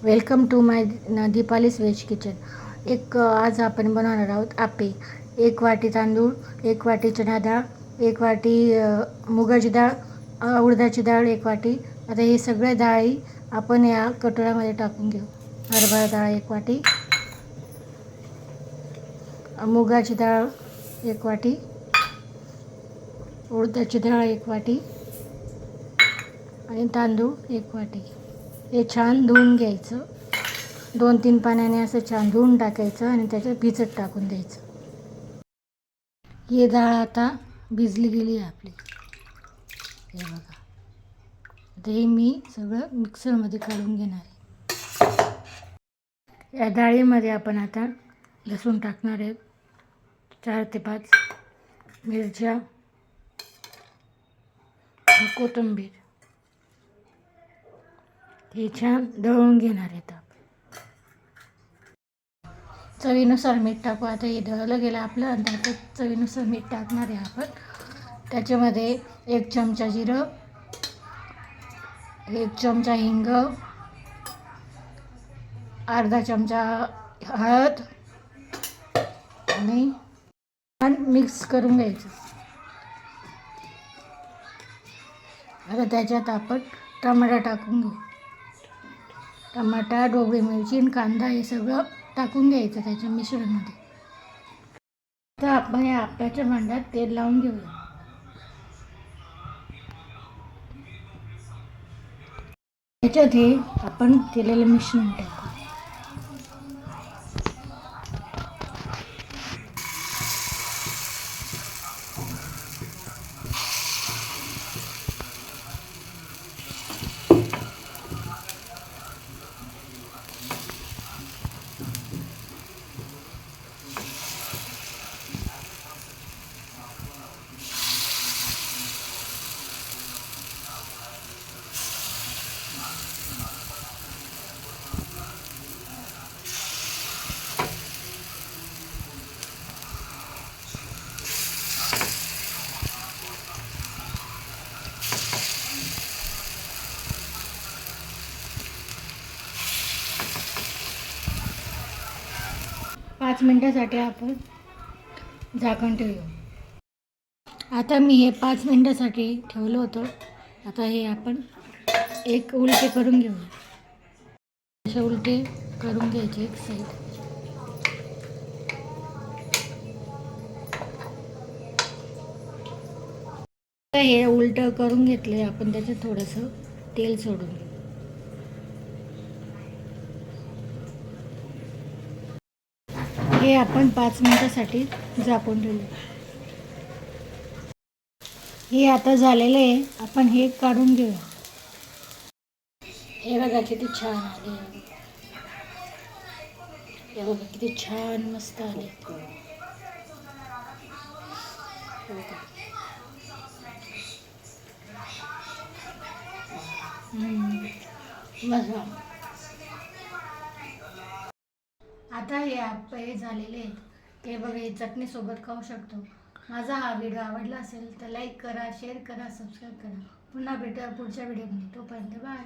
Welcome to my Deepali's veg kitchen. आज आपण बनवणार आहोत आप्पे. 1 वाटी तांदूळ, 1 वाटी चणा डाळ, 1 वाटी मुगाची डाळ, उडदाची डाळ 1 वाटी. आता हे सगळ्या डाळी आपण या कटोऱ्यामध्ये टाकून घेऊ. हरभरा डाळ 1 वाटी, मुगाची डाळ 1 वाटी, उडदाची डाळ 1 वाटी आणि तांदूळ 1 वाटी. हे छान धुवून घ्यायचं. 2-3 पाण्याने असं छान धुवून टाकायचं आणि त्याच्यात भिजत टाकून द्यायचं. ही डाळ आता भिजली गेली आहे आपली. हे बघा. आता हे मी सगळं मिक्सरमध्ये काढून घेणार आहे. या डाळीमध्ये आपण आता लसूण टाकणार आहे. 4 ते 5 मिरच्या, कोथिंबीर. हे छान दळून घेणार आहेत आपण. चवीनुसार मीठ टाकू. आता हे दळलं गेलं आपलं आणि आता चवीनुसार मीठ टाकणार आहे आपण. त्याच्यामध्ये 1 चमचा जिरं, 1 चमचा हिंग, अर्धा चमचा हळद आणि मिक्स करून घ्यायचं. आता त्याच्यात आपण टमाटा टाकून घेऊ. टमाटा, ढोबळी मिरची आणि कांदा हे सगळं टाकून घ्यायचं त्याच्या मिश्रणमध्ये. तर आपण या आप्याच्या भांड्यात तेल लावून घेऊया. त्याच्यात हे आपण केलेलं मिश्रण टाकू. पाच मिनिटासाठी आपण झाकण ठेवूया. आता मी हे 5 मिनिटासाठी ठेवलं होतं. आता हे आपण एक उलटे करून घेऊया. असे उलटे करून घ्यायचे एक साईड. हे उलटं करून घेतले आपण. त्याच्यात थोडंसं तेल सोडून हे आपण 5 मिनिटासाठी झाकून ठेवू. हे आता झालेलं आहे. आपण हे काढून घेऊया. हे बघा किती छान आले. हे बघा किती छान मस्त आले. मस्त. आता हे आप्पे झालेले आहेत. ते बघा हे चटणीसोबत खाऊ शकतो. माझा हा व्हिडिओ आवडला असेल तर लाईक करा, शेअर करा, सबस्क्राईब करा. पुन्हा भेटूया पुढच्या व्हिडिओमध्ये. तोपर्यंत बाय.